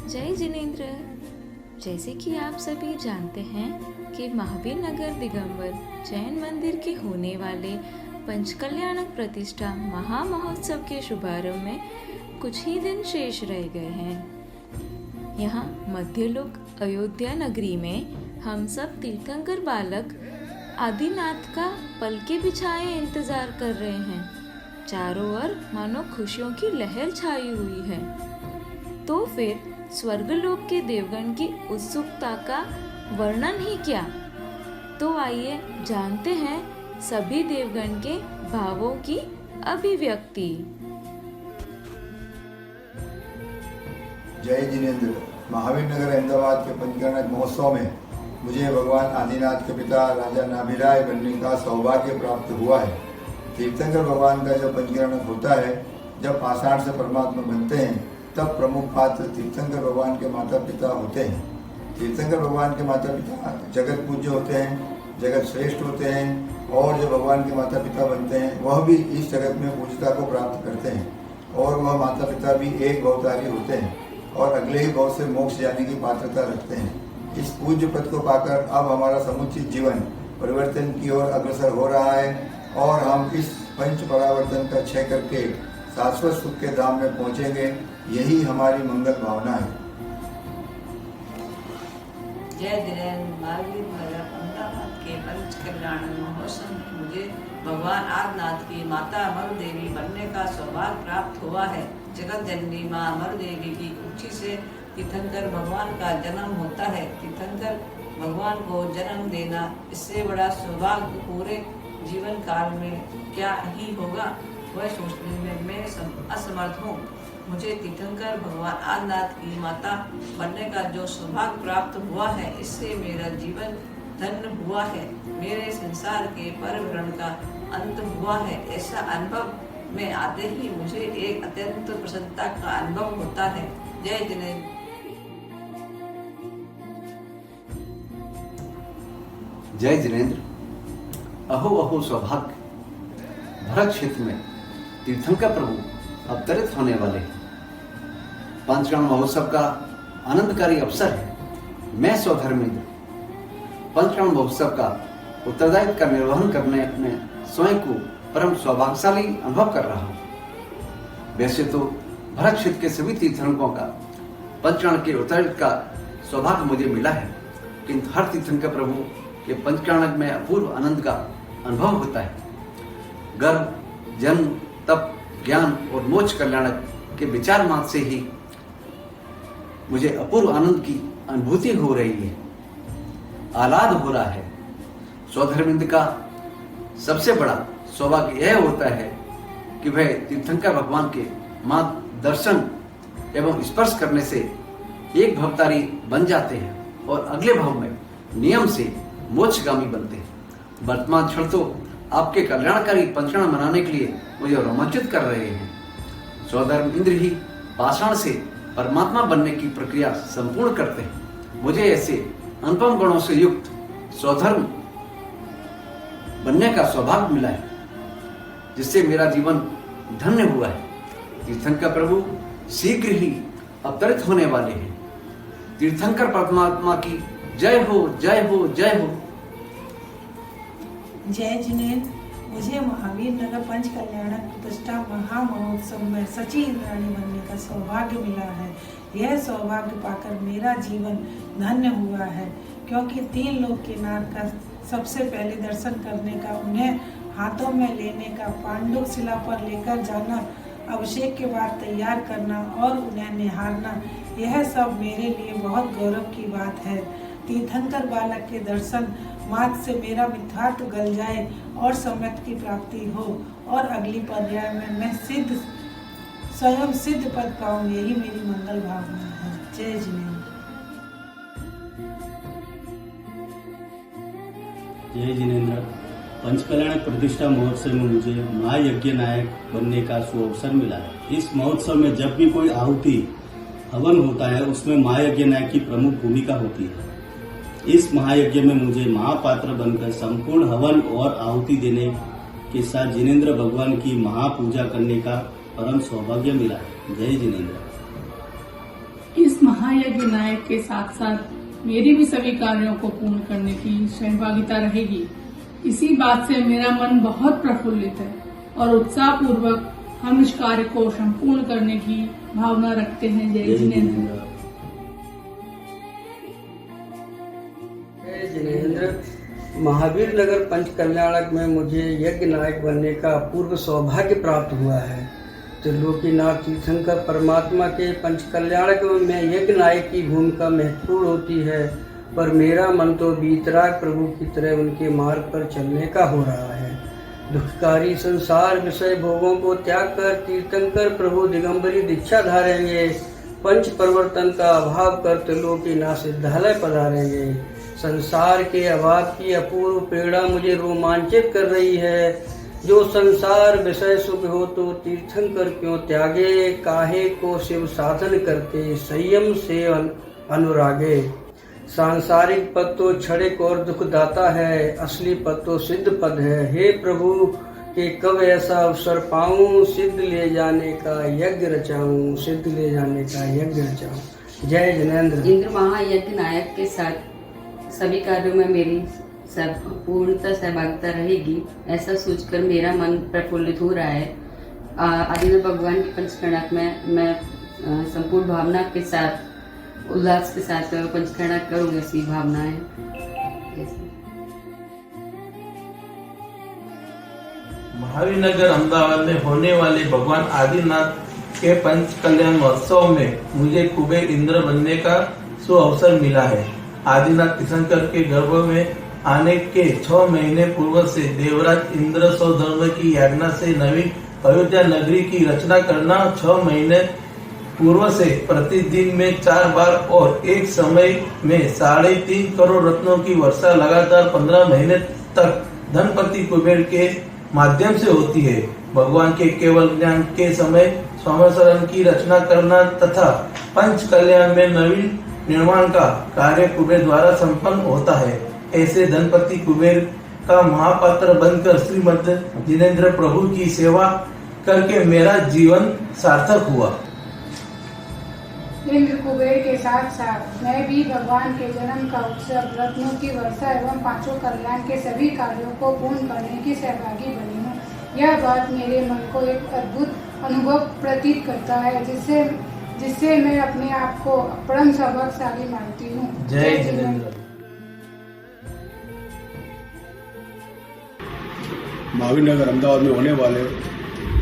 जय जिनेंद्र। जैसे कि आप सभी जानते हैं कि महावीर नगर दिगंबर जैन मंदिर के होने वाले पंचकल्याणक प्रतिष्ठा महामहोत्सव के शुभारंभ में कुछ ही दिन शेष रह गए हैं। यहाँ मध्यलोक अयोध्या नगरी में हम सब तीर्थंकर बालक आदिनाथ का पलके बिछाए इंतजार कर रहे हैं। चारों ओर मानो खुशियों की लहर छाई हुई है। तो फिर स्वर्गलोक के देवगण की उत्सुकता का वर्णन ही क्या। तो आइए जानते हैं सभी देवगण के भावों की अभिव्यक्ति। जय जिनेंद्र। महावीर नगर अहमदाबाद के पंचकल्याणक महोत्सव में मुझे भगवान आदिनाथ के पिता राजा नाभिराय बनने का सौभाग्य प्राप्त हुआ है। तीर्थंकर भगवान का जब पंचकल्याणक होता है, जब आषाढ़ से परमात्मा बनते हैं, तब प्रमुख पात्र तीर्थंकर भगवान के माता पिता होते हैं। तीर्थंकर भगवान के माता पिता जगत पूज्य होते हैं, जगत श्रेष्ठ होते हैं, और जो भगवान के माता पिता बनते हैं वह भी इस जगत में पूज्यता को प्राप्त करते हैं, और वह माता पिता भी एक भवतारी होते हैं और अगले ही भव से मोक्ष जाने की पात्रता रखते हैं। इस पूज्य पद को पाकर अब हमारा समुचित जीवन परिवर्तन की ओर अग्रसर हो रहा है और हम इस पंच परावर्तन का क्षय करके शाश्वत सुख के धाम में पहुंचेंगे। यही हमारी मंगल भावना है। जय जिनेंद्र। महावीर नगर अहमदाबाद के पंचकल्याण महोत्सव में मुझे भगवान आदिनाथ की माता अमर देवी बनने का सौभाग्य प्राप्त हुआ है। जगत जननी माँ अमर देवी की कुक्षी से तीर्थंकर भगवान का जन्म होता है। तीर्थंकर भगवान को जन्म देना इससे बड़ा सौभाग्य पूरे जीवन काल में क्या ही होगा, वह सोचने में मैं असमर्थ हूँ। मुझे तीर्थंकर भगवान आदिनाथ की माता बनने का जो सौभाग्य प्राप्त हुआ है, इससे मेरा जीवन धन्य हुआ है। मेरे संसार के परिभ्रमण का अंत हुआ है। ऐसा अनुभव में आते ही मुझे एक अत्यंत प्रसन्नता का अनुभव होता है। जय जिनेंद्र। जय जिनेंद्र। अहो अहो सौभाग्य। भरत क्षेत्र में तीर्थंकर प्रभु अवतरित होने वाले हैं। पंचकल्याण महोत्सव का आनंदकारी अवसर है। मैं स्वधर्मेंद्र पंचकल्याण महोत्सव का उत्तरदायित्व का निर्वहन करने में स्वयं को परम सौभाग्यशाली अनुभव कर रहा हूँ। वैसे तो भरत क्षेत्र के सभी तीर्थंकरों का पंचकल्याण के उत्तरदायित्व का सौभाग्य मुझे मिला है, किंतु हर तीर्थंकर प्रभु के पंचकल्याण में अपूर्व आनंद का अनुभव होता है। गर्भ, जन्म, तप, ज्ञान और मोक्ष कल्याणक के विचार मात्र से ही मुझे अपूर्व आनंद की अनुभूति हो रही है, आह्लाद हो रहा है। स्वधर्मेंद्र का सबसे बड़ा सौभाग्य यह होता है कि वह तीर्थंकर भगवान के मात्र दर्शन एवं स्पर्श करने से एक भवतारी बन जाते हैं और अगले भव में नियम से मोक्षगामी बनते हैं। वर्तमान क्षण तो आपके कल्याणकारी पंचकल्याण मनाने के लिए मुझे रोमांचित कर रहे हैं। स्वधर्म इंद्र ही पाषाण से परमात्मा बनने की प्रक्रिया संपूर्ण करते हैं। मुझे ऐसे अनुपम गुणों से युक्त स्वधर्म बनने का सौभाग्य मिला है, जिससे मेरा जीवन धन्य हुआ है। तीर्थंकर प्रभु शीघ्र ही अवतरित होने वाले हैं। तीर्थंकर परमात्मा की जय हो, जय हो, जय हो। जय जिनेंद्र। मुझे महावीर नगर पंचकल्याणक प्रतिष्ठा महामहोत्सव में सची इंद्राणी बनने का सौभाग्य मिला है। यह सौभाग्य पाकर मेरा जीवन धन्य हुआ है, क्योंकि 3 लोक के नाथ का सबसे पहले दर्शन करने का, उन्हें हाथों में लेने का, पांडुक शिला पर लेकर जाना, अभिषेक के बाद तैयार करना और उन्हें निहारना, यह सब मेरे लिए बहुत गौरव की बात है। तीर्थंकर बालक के दर्शन मात्र से मेरा मिथ्यात्व गल जाए और सम्यक की प्राप्ति हो और अगली पर्याय में मैं स्वयं सिद्ध पद पाऊं, यही मेरी मंगल भावना है। जय जिनेंद्र। जय जिनेंद्र। पंचकल्याण प्रतिष्ठा महोत्सव में मुझे महायज्ञ नायक बनने का सुअवसर मिला है। इस महोत्सव में जब भी कोई आहुति हवन होता है, उसमें महायज्ञ नायक की प्रमुख भूमिका होती है। इस महायज्ञ में मुझे महापात्र बनकर संपूर्ण हवन और आहुति देने के साथ जिनेंद्र भगवान की महापूजा करने का परम सौभाग्य मिला है। जय जिनेंद्र। इस महा महायज्ञ नायक के साथ साथ मेरी भी सभी कार्यों को पूर्ण करने की सहभागिता रहेगी। इसी बात से मेरा मन बहुत प्रफुल्लित है और उत्साह पूर्वक हम इस कार्य को संपूर्ण करने की भावना रखते हैं। जय जिनेंद्र। जय जिनेंद्र। महावीर नगर पंच कल्याणक में मुझे यज्ञ नायक बनने का अपूर्व सौभाग्य प्राप्त हुआ है। त्रिलोकीनाथ तीर्थंकर परमात्मा के पंच कल्याणक में यज्ञ नायक की भूमिका महत्वपूर्ण होती है, पर मेरा मन तो वीतराग प्रभु की तरह उनके मार्ग पर चलने का हो रहा है। दुखकारी संसार विषय भोगों को त्याग कर तीर्थंकर प्रभु दिगंबरी दीक्षा धारेंगे। पंच परिवर्तन का अभाव कर त्रिलोकीनाथ सिद्धालय पधारेंगे। संसार के अभाव की अपूर्व प्रेरणा मुझे रोमांचित कर रही है। जो संसार विषय सुख हो तो तीर्थंकर क्यों त्यागे, काहे को शिव साधन करते संयम से अनुरागे। सांसारिक पद तो क्षणिक और दुखदाता है, असली पद तो सिद्ध पद है। हे प्रभु के कब ऐसा अवसर पाऊं, सिद्ध ले जाने का यज्ञ रचाऊं, सिद्ध ले जाने का यज्ञ रचाऊं। जय जिनेंद्र। इंद्र महायज्ञ नायक के साथ सभी कार्यों में मेरी पूर्णतः सहभागिता रहेगी, ऐसा सोचकर मेरा मन प्रफुल्लित हो रहा है। आदिनाथ भगवान के पंचकर्णक में मैं संपूर्ण भावना के साथ उल्लास के साथ पंचकर्णक करूँगी, ऐसी भावना है। महावीर नगर अहमदाबाद में होने वाले भगवान आदिनाथ के पंच कल्याण महोत्सव में मुझे कुबेर इंद्र बनने का सुअवसर मिला है। आदिनाथ तीर्थंकर के गर्भ में आने के 6 महीने पूर्व से देवराज इंद्र स्वधर्म की याज्ञा से नवी अयोध्या नगरी की रचना करना, 6 महीने पूर्व से प्रतिदिन में 4 बार और एक समय में 3.5 करोड़ रत्नों की वर्षा लगातार 15 महीने तक धनपति कुबेर के माध्यम से होती है। भगवान के केवल ज्ञान के समय स्वामीशरण की रचना करना तथा पंच कल्याण में नवीन निर्माण का कार्य कुबेर द्वारा संपन्न होता है। ऐसे धनपति कुबेर का महापात्र बनकर श्रीमद जिनेंद्र प्रभु की सेवा करके मेरा जीवन सार्थक हुआ। इंद्र कुबेर के साथ साथ मैं भी भगवान के जन्म का उत्सव, रत्नों की वर्षा एवं 5 कल्याण के सभी कार्यों को पूर्ण करने की सहभागी बनी हूँ। यह बात मेरे मन को एक अद्भुत अनुभव प्रतीत करता है, जिससे मैं अपने आप को परम सौभाग्यशाली मानती हूँ। जय जिनेंद्र। महावीर नगर अहमदाबाद में होने वाले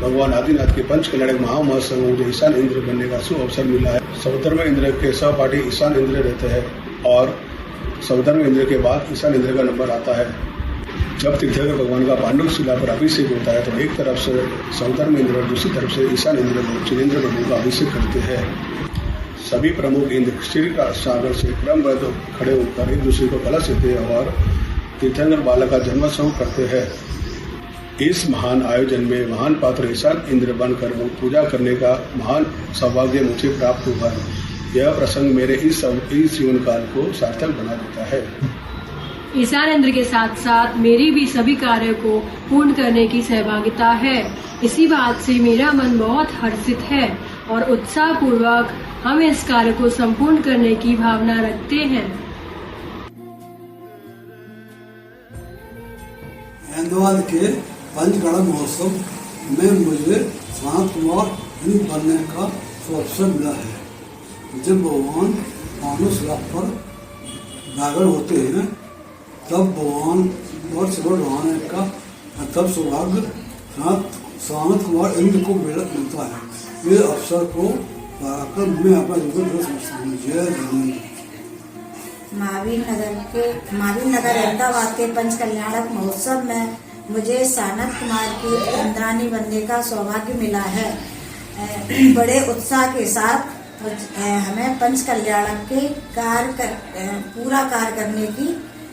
भगवान आदिनाथ के पंच कल्याणक महामहोत्सव में मुझे ईशान इंद्र बनने का सुअवसर मिला है। सौधर्म इंद्र के सहपाठी ईशान इंद्र रहते हैं और सौधर्म इंद्र के बाद ईशान इंद्र का नंबर आता है। जब तीर्थंकर भगवान का पांडु शिला पर अभिषेक होता है तो एक तरफ से सौधर्म इंद्र और दूसरी तरफ से ईशान इंद्र जिनेंद्र प्रभु का अभिषेक करते हैं। सभी प्रमुख इंद्र श्री का सागर से क्रमबद्ध खड़े होकर एक दूसरे को कलश देते हैं और तीर्थंकर बालक का जन्मोत्सव करते हैं। इस महान आयोजन में महान पात्र ईशान इंद्र बनकर पूजा करने का महान सौभाग्य मुझे प्राप्त हुआ है। यह प्रसंग मेरे इस जीवन काल को सार्थक बना देता है। ईशान इंद्र के साथ साथ मेरी भी सभी कार्यों को पूर्ण करने की सहभागिता है। इसी बात से मेरा मन बहुत हर्षित है और उत्साह पूर्वक हम इस कार्य को संपूर्ण करने की भावना रखते हैं। अहमदाबाद के पंचकर्णक महोत्सव में मुझे सनत कुमार इंद्र बनने का अवसर मिला है। जब भगवान पांडु शिला पर जागर होते हैं तब भगवान और शिव रहने का तब सौभाग्य सनत कुमार इंद्र को मिलता है। ये अवसर को पाकर मैं अपना जीवन समझता हूँ। जय जिनेंद्र। महावीर नगर अहमदाबाद के पंच कल्याणक महोत्सव में मुझे सनत कुमार की इंद्राणी बनने का सौभाग्य मिला है। बड़े उत्साह के साथ हमें पंच कल्याणक के पूरा कार्य करने की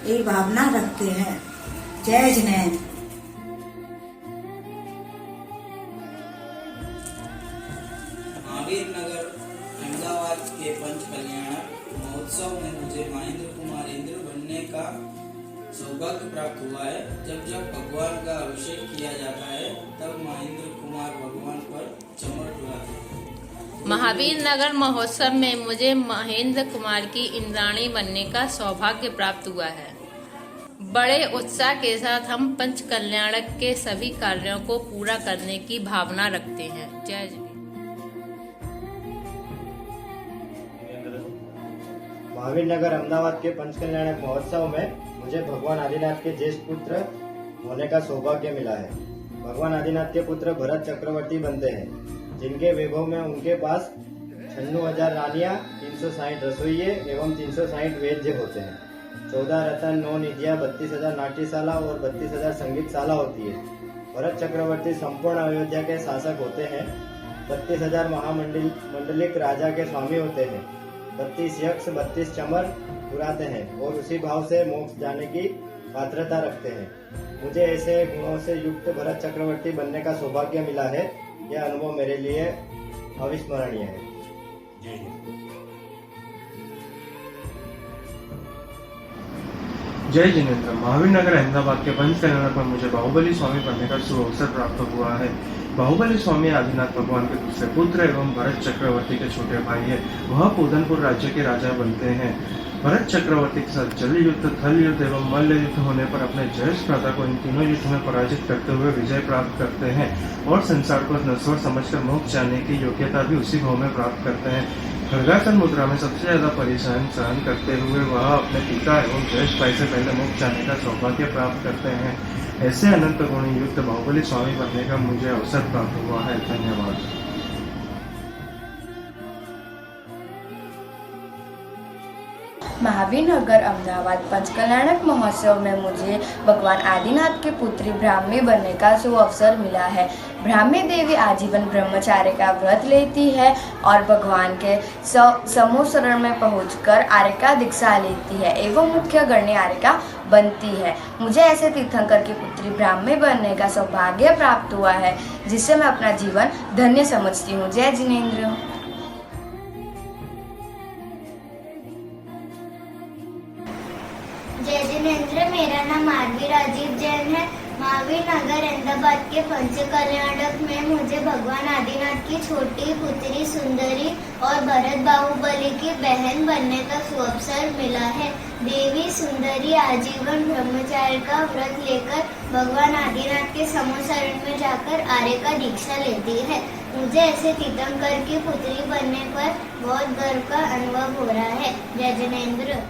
यही भावना रखते हैं। जय जिनेंद्र। महावीर नगर अहमदाबाद के पंच कल्याणक महोत्सव में मुझे महेंद्र कुमार इंद्र बनने का सौभाग्य प्राप्त हुआ है। जब भगवान का अभिषेक किया जाता है तब महेंद्र कुमार भगवान पर चमक उड़ाते हैं। महावीर नगर महोत्सव में मुझे महेंद्र कुमार की इंद्राणी बनने का सौभाग्य प्राप्त हुआ है। बड़े उत्साह के साथ हम पंच कल्याणक के सभी कार्यों को पूरा करने की भावना रखते हैं। जय श्री महावीर नगर अहमदाबाद के पंच कल्याणक महोत्सव में मुझे भगवान आदिनाथ के ज्येष्ठ पुत्र होने का सौभाग्य मिला है। भगवान आदिनाथ के पुत्र भरत चक्रवर्ती बनते हैं, जिनके वैभव में उनके पास 96,000 रानियां, 360 रसोइये एवं 360 वैद्य होते हैं। 14 रतन, 9 निधियां, 32,000 नाट्यशाला और 32,000 संगीतशाला होती है। भरत चक्रवर्ती संपूर्ण अयोध्या के शासक होते हैं। 32,000 महामंडलिक राजा के स्वामी होते हैं। 32 यक्ष, 32 चमर पुराते हैं और उसी भाव से मोक्ष जाने की पात्रता रखते हैं। मुझे ऐसे गुणों से युक्त भरत चक्रवर्ती बनने का सौभाग्य मिला है। यह अनुभव मेरे लिए अविस्मरणीय है। जय हिंद। जय जिनेन्द्र। महावीर नगर अहमदाबाद के पंच कल्याणक में मुझे बाहुबली स्वामी बनने का शुभ अवसर प्राप्त हुआ है। बाहुबली स्वामी आदिनाथ भगवान के दूसरे पुत्र एवं भरत चक्रवर्ती के छोटे भाई है। वह पूदनपुर राज्य के राजा बनते हैं। भरत चक्रवर्ती के साथ जल युद्ध, थल युद्ध एवं मल्ल युद्ध होने पर अपने ज्येष्ठ भ्राता को इन तीनों युद्ध में पराजित करते हुए विजय प्राप्त करते हैं और संसार को नश्वर समझकर मोक्ष जाने की योग्यता भी उसी भाव में प्राप्त करते हैं। खड्गासन मुद्रा में सबसे ज्यादा परेशान सहन करते हुए वह अपने पिता एवं ज्येष्ठ भाई से पहले मोक्ष जाने का सौभाग्य प्राप्त करते हैं। ऐसे अनंत गुणी युक्त बाहुबली स्वामी बनने का मुझे अवसर प्राप्त हुआ है। धन्यवाद। महावीर नगर अहमदाबाद पंच कल्याणक महोत्सव में मुझे भगवान आदिनाथ के पुत्री ब्राह्मी बनने का शुभ अवसर मिला है। ब्राह्मी देवी आजीवन ब्रह्मचार्य का व्रत लेती है और भगवान के समूह शरण में पहुंचकर आर्यका दीक्षा लेती है एवं मुख्य गण्य आर्यका बनती है। मुझे ऐसे तीर्थंकर की पुत्री ब्राह्मी बनने का सौभाग्य प्राप्त हुआ है, जिससे मैं अपना जीवन धन्य समझती हूँ। जय जिनेन्द्र। जय जिनेन्द्र। मेरा नाम आरवी राजीव जैन है। महावीर नगर अहमदाबाद के पंच कल्याणक में मुझे भगवान आदिनाथ की छोटी पुत्री सुंदरी और भरत बाहुबली की बहन बनने का सुअवसर मिला है। देवी सुंदरी आजीवन ब्रह्मचार्य का व्रत लेकर भगवान आदिनाथ के समूह शरण में जाकर आर्य का दीक्षा लेती है। मुझे ऐसे तीर्थंकर की पुत्री बनने पर बहुत गर्व का अनुभव हो रहा है। जय जिनेन्द्र।